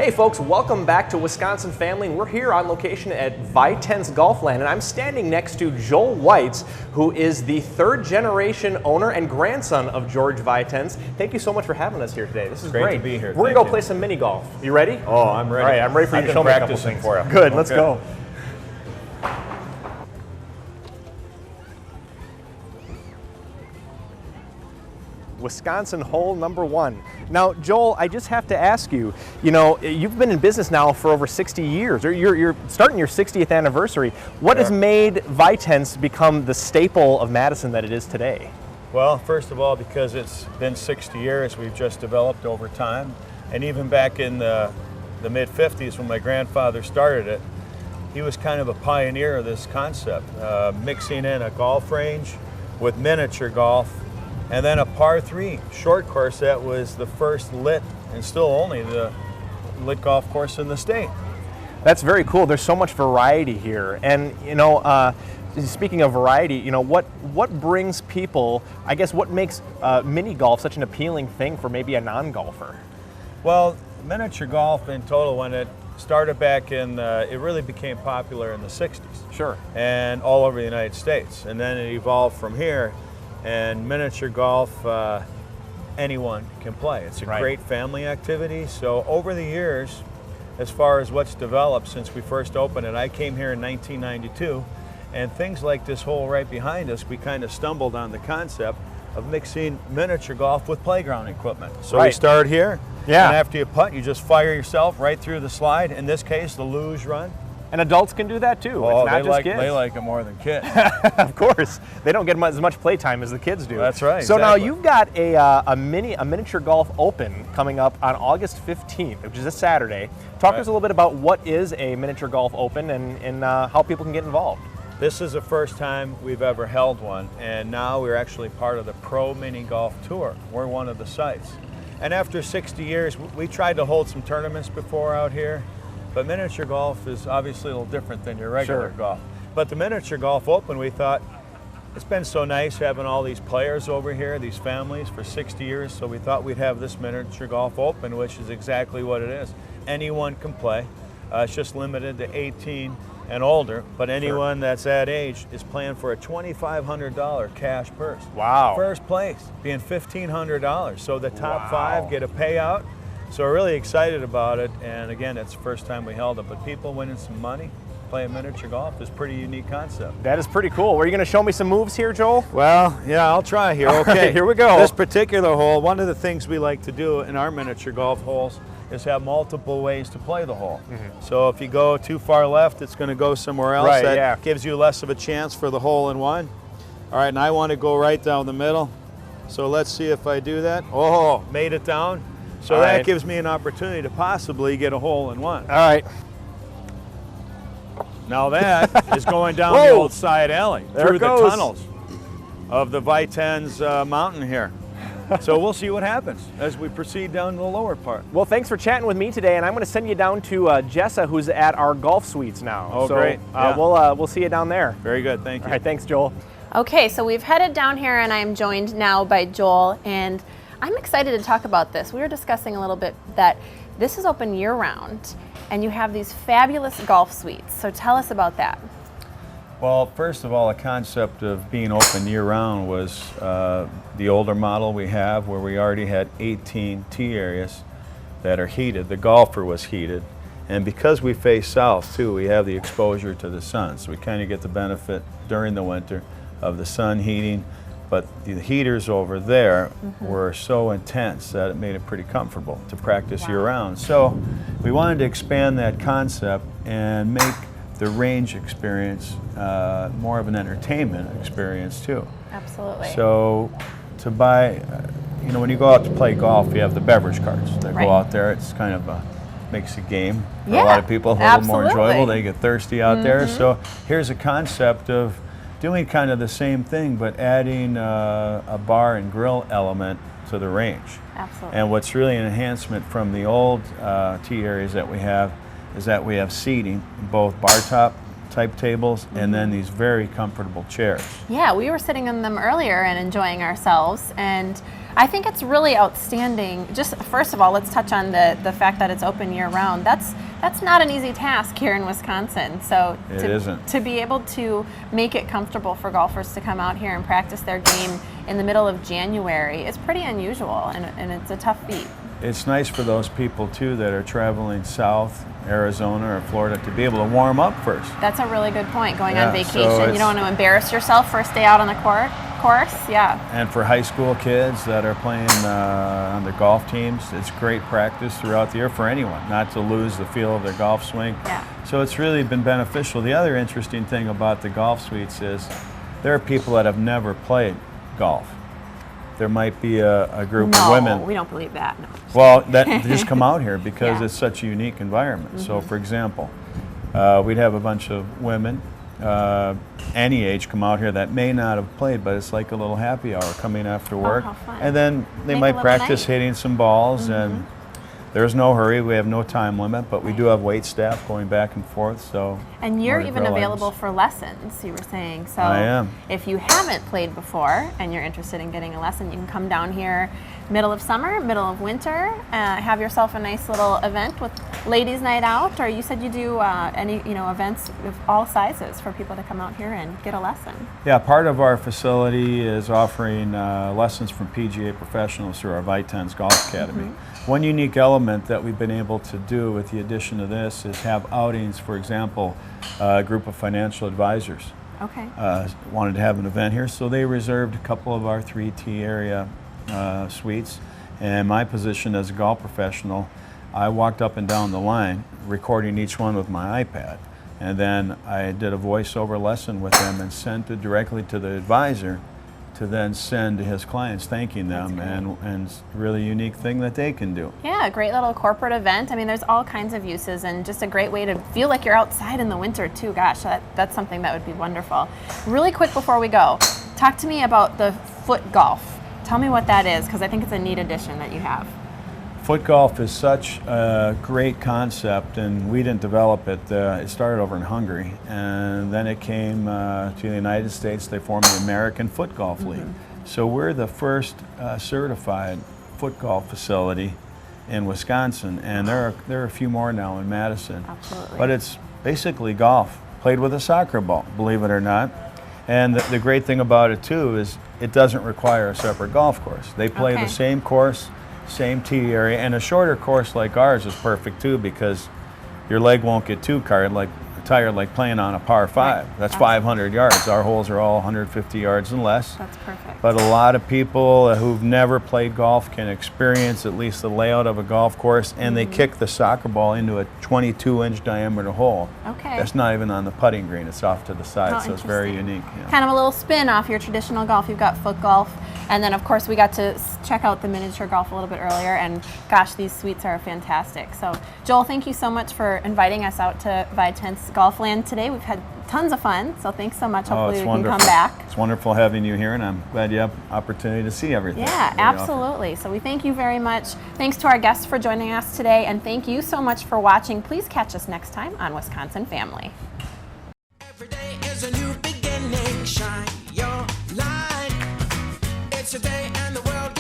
Hey folks, welcome back to Wisconsin Family, and we're here on location at Vitense Golfland, and I'm standing next to Joel Weitz, who is the third generation owner and grandson of George Vitense. Thank you so much for having us here today. This is great. To be here. We're gonna go play some mini golf. You ready? Oh, I'm ready. All right, I'm ready for you to show me a couple things. For you. Good, okay. Let's go. Wisconsin hole number 1. Now, Joel, I just have to ask you, you've been in business now for over 60 years, or you're starting your 60th anniversary. What has made Vitense become the staple of Madison that it is today? Well, first of all, because it's been 60 years, we've just developed over time. And even back in the mid-50s when my grandfather started it, he was kind of a pioneer of this concept, mixing in a golf range with miniature golf, and then a par 3 short course that was the first lit and still only the lit golf course in the state. That's very cool. There's so much variety here. And speaking of variety, what brings people, I guess what makes mini golf such an appealing thing for maybe a non-golfer? Well, miniature golf in total, when it started back in, it really became popular in the 60s. Sure. And all over the United States. And then it evolved from here. And miniature golf, anyone can play. It's a great family activity. So over the years, as far as what's developed since we first opened it, I came here in 1992, and things like this hole right behind us, we kind of stumbled on the concept of mixing miniature golf with playground equipment. So we start here, and after you putt, you just fire yourself right through the slide. In this case, the luge run. And adults can do that too. Oh, it's not just kids. They like it more than kids. Of course. They don't get as much play time as the kids do. That's right. So now you've got a miniature golf open coming up on August 15th, which is a Saturday. Talk to us a little bit about what is a miniature golf open and how people can get involved. This is the first time we've ever held one, and now we're actually part of the Pro Mini Golf Tour. We're one of the sites. And after 60 years, we tried to hold some tournaments before out here. But miniature golf is obviously a little different than your regular golf. But the Miniature Golf Open, we thought, it's been so nice having all these players over here, these families, for 60 years, so we thought we'd have this Miniature Golf Open, which is exactly what it is. Anyone can play. It's just limited to 18 and older, but anyone that's that age is playing for a $2,500 cash purse. Wow. First place being $1,500, so the top 5 get a payout. So we're really excited about it, and again, it's the first time we held it, but people winning some money playing miniature golf is a pretty unique concept. That is pretty cool. Are you going to show me some moves here, Joel? Well, yeah, I'll try here. Okay, here we go. This particular hole, one of the things we like to do in our miniature golf holes is have multiple ways to play the hole. So if you go too far left, it's going to go somewhere else. That gives you less of a chance for the hole in one. All right, and I want to go right down the middle. So let's see if I do that. Oh, made it down. So that gives me an opportunity to possibly get a hole in one. All right. Now that is going down the old side alley through the tunnels of the Vitense mountain here. So we'll see what happens as we proceed down to the lower part. Well, thanks for chatting with me today, and I'm going to send you down to Jessa, who's at our golf suites now. Oh, so, great. We'll see you down there. Very good. Thank you. All right. Thanks, Joel. Okay, so we've headed down here, and I'm joined now by Joel, and I'm excited to talk about this. We were discussing a little bit that this is open year-round, and you have these fabulous golf suites. So tell us about that. Well, first of all, the concept of being open year-round was the older model we have, where we already had 18 tee areas that are heated. The golfer was heated, and because we face south too, we have the exposure to the sun, so we kind of get the benefit during the winter of the sun heating. But the heaters over there were so intense that it made it pretty comfortable to practice year-round. So we wanted to expand that concept and make the range experience more of an entertainment experience too. Absolutely. So to buy, when you go out to play golf, you have the beverage carts that go out there. It's kind of makes the game for a lot of people a little more enjoyable. They get thirsty out there. So here's a concept of doing kind of the same thing, but adding a bar and grill element to the range. Absolutely. And what's really an enhancement from the old tee areas that we have is that we have seating, both bar top type tables and then these very comfortable chairs. Yeah, we were sitting in them earlier and enjoying ourselves, and I think it's really outstanding. Just first of all, let's touch on the fact that it's open year round. That's not an easy task here in Wisconsin. So to be able to make it comfortable for golfers to come out here and practice their game in the middle of January is pretty unusual, and it's a tough feat. It's nice for those people too that are traveling south, Arizona or Florida, to be able to warm up first. That's a really good point. Going on vacation, you don't want to embarrass yourself first day out on the course. Yeah. And for high school kids that are playing on the golf teams, it's great practice throughout the year for anyone, not to lose the feel of their golf swing. Yeah. So it's really been beneficial. The other interesting thing about the golf suites is there are people that have never played golf. There might be a group of women. No, we don't believe that. No. Well, that just come out here because Yeah. it's such a unique environment. So, for example, we'd have a bunch of women, any age, come out here that may not have played, but it's like a little happy hour coming after work. how fun. And then they Make a might little practice night. hitting some balls, and there's no hurry. We have no time limit, but we do have wait staff going back and forth. So. And you're more to even grow available items. for lessons, you were saying. So I am. if you haven't played before and you're interested in getting a lesson, you can come down here middle of summer, middle of winter, have yourself a nice little event with ladies' night out, or you said you do any events of all sizes for people to come out here and get a lesson. Yeah, part of our facility is offering lessons from PGA professionals through our Vitense Golf Academy. One unique element that we've been able to do with the addition of this is have outings. For example, a group of financial advisors Okay. wanted to have an event here, so they reserved a couple of our 3T area suites. And my position as a golf professional, I walked up and down the line recording each one with my iPad. And then I did a voiceover lesson with them and sent it directly to the advisor to then send to his clients thanking them, and it's a really unique thing that they can do. Yeah, a great little corporate event. I mean, there's all kinds of uses, and just a great way to feel like you're outside in the winter too. Gosh, that's something that would be wonderful. Really quick before we go, talk to me about the foot golf. Tell me what that is, because I think it's a neat addition that you have. Foot golf is such a great concept, and we didn't develop it. It started over in Hungary, and then it came to the United States. They formed the American Foot Golf League. So we're the first certified foot golf facility in Wisconsin, and there are a few more now in Madison. Absolutely. But it's basically golf played with a soccer ball, believe it or not. And the great thing about it too is it doesn't require a separate golf course. They play the same course, same tee area, and a shorter course like ours is perfect too, because your leg won't get too tired like playing on a par 5. Right. That's 500 yards. Our holes are all 150 yards and less. That's perfect. But a lot of people who've never played golf can experience at least the layout of a golf course, and they kick the soccer ball into a 22-inch diameter hole. Okay. That's not even on the putting green. It's off to the side, Oh, so it's very interesting. unique. Yeah. Kind of a little spin off your traditional golf. You've got foot golf, and then of course we got to check out the miniature golf a little bit earlier, and gosh, these suites are fantastic. So Joel, thank you so much for inviting us out to Vitense Golfland today. We've had tons of fun, so thanks so much. Hopefully we can come back. It's wonderful having you here, and I'm glad you have opportunity to see everything. Yeah, very absolutely. So we thank you very much. Thanks to our guests for joining us today, and thank you so much for watching. Please catch us next time on Wisconsin Family. Every day is a new beginning. Shine your light. It's a day and the world